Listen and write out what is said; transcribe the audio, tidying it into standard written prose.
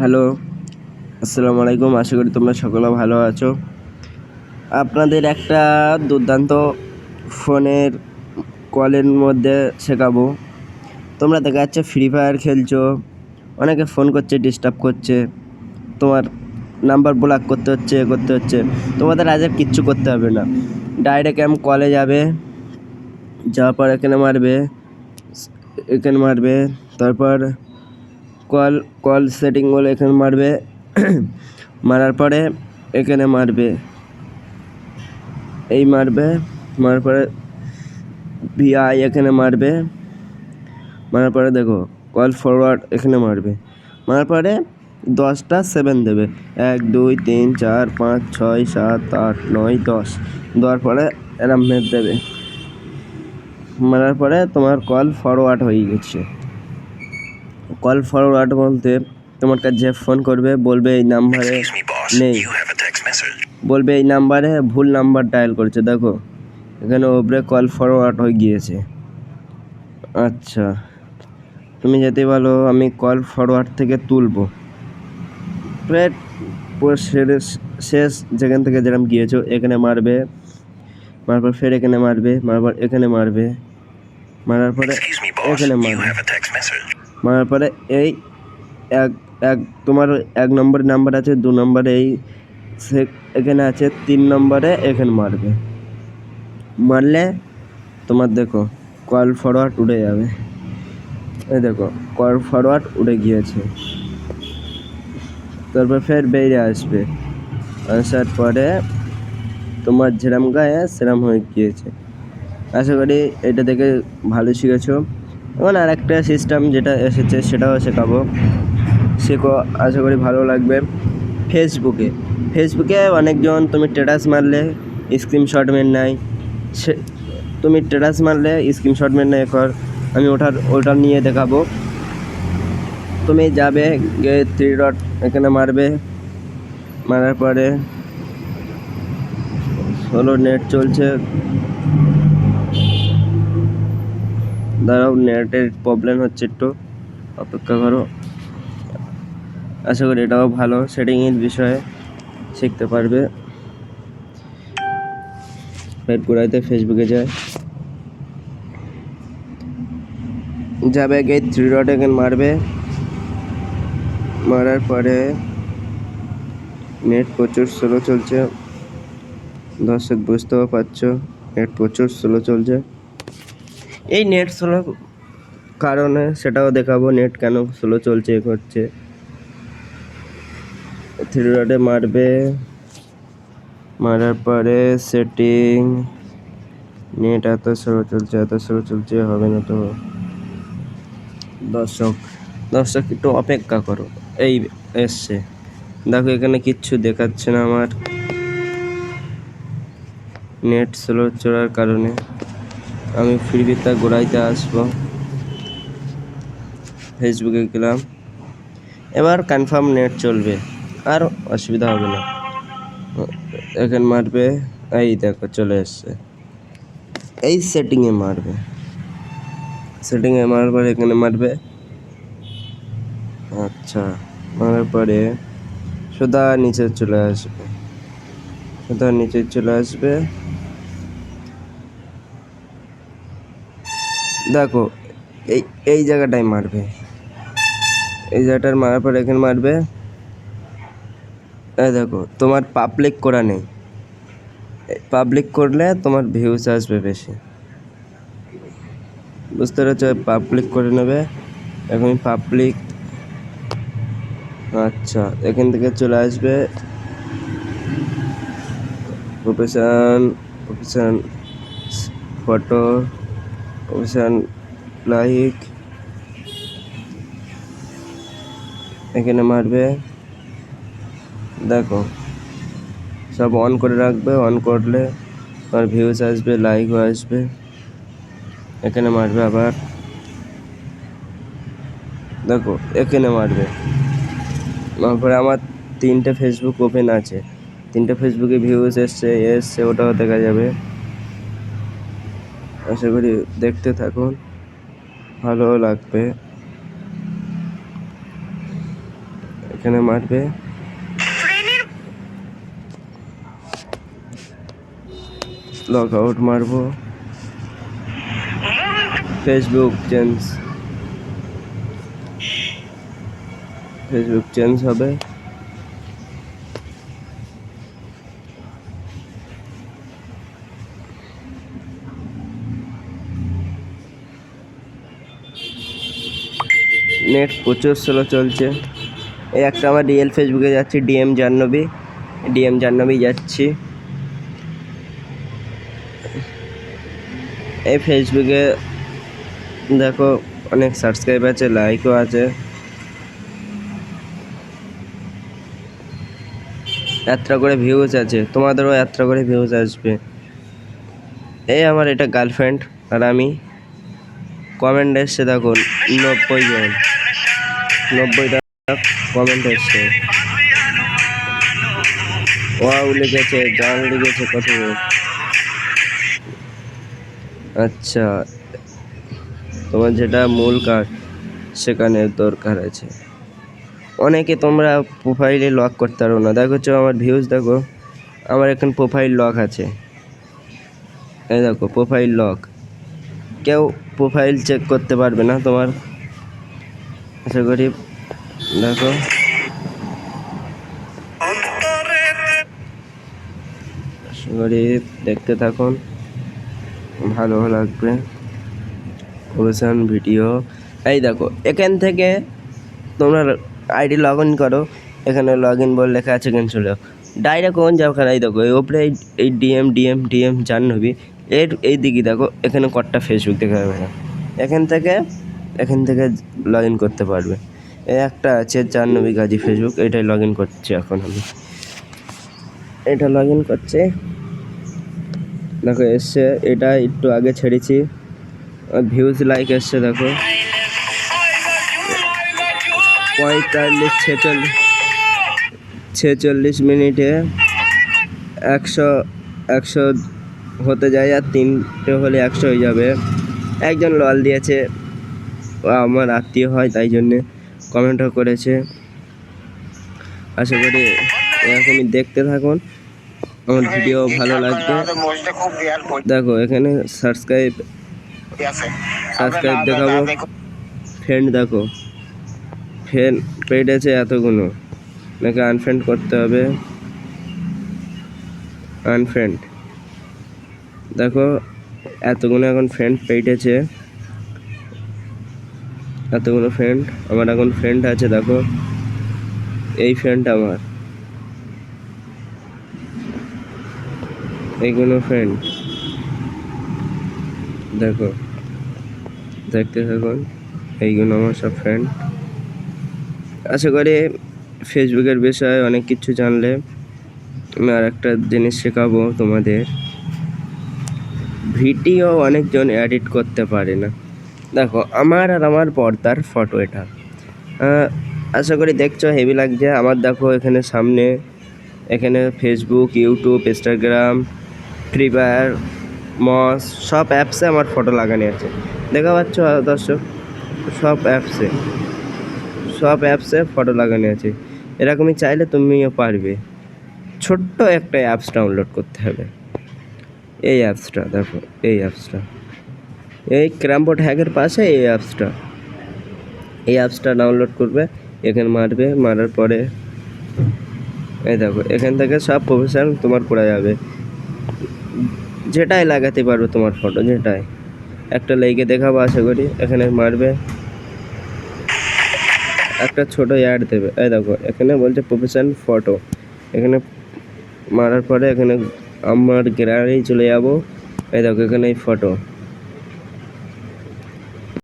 Hello, আসসালামু আলাইকুম। আশা করি তোমরা সকলে ভালো আছো। আপনাদের একটা দুর্দান্ত ফোনের কলের মধ্যে শেখাবো। তোমরা দেখা যাচ্ছে ফ্রি ফায়ার খেলছো, অনেকে ফোন করছে, ডিস্টার্ব করছে, তোমার নাম্বার ব্লক করতে হচ্ছে। তোমাদের আজ আর কিচ্ছু করতে হবে না। ডাইরেক্ট কলে যাবে, যাওয়ার পর এখানে মারবে, তারপর কল সেটিং বলে এখানে মারবে। মারার পরে এখানে মারবে, মারার পরে ভিআই এখানে মারার পরে দেখো কল ফরওয়ার্ড এখানে মারার পরে 10টা 7 দেবে, 1 2 3 4 5 6 7 8 9 10 দেওয়ার পরে এরম মেপ দেবে। মারার পরে তোমার কল ফরওয়ার্ড হয়ে গেছে। কল ফরওয়ার্ড বলতে তোমার কাছে যে ফোন করবে বলবে এই নাম্বারে নেই, বলবে এই নাম্বারে ভুল নাম্বার ডায়াল করেছে। দেখো এখানে ওপরে কল ফরওয়ার্ড হয়ে গিয়েছে। আচ্ছা, তুমি যেতে বলো আমি কল ফরওয়ার্ড থেকে তুলবো। পুরো শেষ যেখান থেকে যেরকম গিয়েছো এখানে মারবে, মারার পর ফের এখানে মারবে, মারার পরে এখানে মারার পরে এই এক তোমার 1 নম্বর নাম্বার আছে, 2 নম্বরে এখানে আছে, 3 নম্বরে এখানে মারলে তোমার দেখো কল ফরওয়ার্ড উঠে যাবে। এই দেখো কল ফরওয়ার্ড উঠে গিয়েছে। তারপর ফের বেরিয়ে আসার পরে তোমার যেরম গায়ে সেরম হয়ে গিয়েছে। আশা করি এটা দেখে ভালো শিখেছো। এখন আর একটা সিস্টেম যেটা এসেছে সেটাও শেখাবো, শেখো, আশা করি ভালো লাগবে। ফেসবুকে অনেকজন তুমি স্ট্যাটাস মারলে স্ক্রিনশট মেন নাই, তুমি স্ট্যাটাস মারলে স্ক্রিনশট মেন নাই কর, আমি ওটা নিয়ে দেখাবো। তুমি যাবে গিয়ে 3 ডট এখানে মারার পরে হলো নেট চলছে, দাঁড়াও নেটের প্রবলেম হচ্ছে, একটু অপেক্ষা করো। আশা করি এটাও ভালো সেটিংয়ের বিষয়ে শিখতে পারবে। ফেসবুকে যাবে গিয়ে 3 ডট এখানে মারার পরে নেট প্রচুর স্লো চলছে, দর্শক বুঝতেও পারছো নেট প্রচুর স্লো চলছে। এই নেট স্লো কারণে সেটাও দেখাবো, নেট কেন স্লো চলছে হচ্ছে। 3 ডটে মারার পরে সেটিং, নেট এত স্লো চলছে হবে না তো। দর্শক একটু অপেক্ষা করো, এই এসছে, দেখো এখানে কিচ্ছু দেখাচ্ছে না আমার, নেট স্লো চলার কারণে। আমি ফ্রিবিটা ঘোরাইতে আসবো, ফেসবুকে গেলাম, এবার কনফার্ম নেট চলবে, আর অসুবিধা হবে না। এখানে এই দেখো চলে এসছে, এই সেটিংয়ে মারার পরে এখানে আচ্ছা, মারার পরে সোজা নিচে চলে আসবে, দেখো এই জায়গাটায় এই জায়গাটার মারার পরে এখানে এই দেখো তোমার পাবলিক করা নেই, পাবলিক করলে তোমার ভিউজ আসবে বেশি, বুঝতে পেরেছো? পাবলিক করে নেবে, এখন পাবলিক। আচ্ছা, এখান থেকে চলে আসবে প্রফেশন ফটো, প্রফেশন লাইক, এখানে দেখো সব অন করে রাখবে, অন করলে তোমার ভিউজ আসবে, লাইকও আসবে। এখানে আবার দেখো এখানে তারপরে আমার 3টে ফেসবুক ওপেন আছে, 3টে ফেসবুকে ভিউজ এসছে, ওটাও দেখা যাবে। আশা করি দেখতে থাকুন, ভালো লাগবে। এখানে মারবে, লগ আউট মারবো, ফেসবুক চেঞ্জ হবে। নেট প্রচুর স্লো চলছে। এই একটা আমার রিয়েল ফেসবুকে যাচ্ছি, ডিএম জাহ্নবী যাচ্ছি। এই ফেসবুকে দেখো অনেক সাবস্ক্রাইব আছে, লাইকও আছে। যাত্রা করে ভিউজ আছে, তোমাদেরও যাত্রা করে ভিউজ আসবে। এই আমার এটা গার্লফ্রেন্ড আর আমি। কমেন্ট এসছে দেখো 90টা কমেন্ট এসছে। ওয়াও লিখেছে, গান লিখেছে, কত। আচ্ছা, তোমার যেটা মূল কাজ সেখানে দরকার আছে। অনেকে তোমরা প্রোফাইলে লক করতে পারো না। দেখো আমার ভিউজ দেখো, আমার এখন প্রোফাইল লক আছে। এই দেখো প্রোফাইল লক, কেউ প্রোফাইল চেক করতে পারবে না তোমার। আশা করি দেখো, আশা করি দেখতে থাকুন, ভালো লাগবে। অবসান ভিডিও, এই দেখো এখান থেকে তোমরা আইডি লগ ইন করো। এখানে লগ ইন বলে লেখা আছে, এখানে চলে ডাইরেক্ট কোন যাও। এই দেখো এই ওপরে এই ডিএম জাহ্নবী, এই দিকে দেখো এখানে কতটা ফেসবুক দেখা যাবে না। এখান থেকে লগ ইন করতে পারবে। এই একটা আছে জাহ্নবী গাজী ফেসবুক, এটাই লগ ইন করছি এখন আমি। এটা লগ ইন করছে, দেখো এসছে। এটা একটু আগে ছেড়েছি, ভিউজ লাইক এসছে দেখো 46 মিনিটে 100 হতে যায়, আর 3টে হলে 100 হয়ে যাবে। একজন লল দিয়েছে, আমার আত্মীয় হয়, তাই জন্যে কমেন্টও করেছে। আশা করি এরকমই দেখতে থাকুন, আমার ভিডিও ভালো লাগবে। দেখো এখানে সাবস্ক্রাইব দেখাবো, ফ্রেন্ড দেখো, ফ্রেন্ড পেড আছে এতগুলো, নাকি আনফ্রেন্ড করতে হবে। আনফ্রেন্ড দেখো, এতগুলো এখন ফ্রেন্ড পেড আছে, এতগুলো ফ্রেন্ড আমার এখন ফ্রেন্ড আছে। দেখো এই ফ্রেন্ড আমার, এইগুলো ফ্রেন্ড দেখো, দেখতে থাকুন, এইগুলো আমার সব ফ্রেন্ড। আশা করি ফেসবুকের বিষয়ে অনেক কিছু জানলে। আমি আর একটা জিনিস শেখাবো তোমাদের, ভিডিও অনেকজন এডিট করতে পারে না। দেখো আমার আর আমার পর্দার ফটো, এটা আশা করি দেখছো হেভি লাগছে আমার। দেখো এখানে সামনে, এখানে Facebook, YouTube, Instagram, Free Fire, মস, সব অ্যাপসে আমার ফটো লাগানো আছে। দেখা পাচ্ছ দর্শক, সব অ্যাপসে ফটো লাগানো আছে। এরকমই চাইলে তুমিও পারবে। ছোট্ট একটা অ্যাপস ডাউনলোড করতে হবে। এই অ্যাপসটা দেখো, এই ক্রামবোর্ড হ্যাকের পাশে এই অ্যাপসটা ডাউনলোড করবে। এখানে মারার পরে এই দেখো এখান থেকে সব প্রফেশনাল তোমার করা যাবে। যেটাই লাগাতে পারবে তোমার ফটো, যেটাই একটা লেগে দেখাবো। আশা করি এখানে মারবে, একটা ছোট অ্যাড দেবে। এই দেখো এখানে বলছে প্রফেশনাল ফটো, এখানে মারার পরে এখানে আমার গ্যালারি চলে যাবো। এই দেখো এখানে এই ফটো,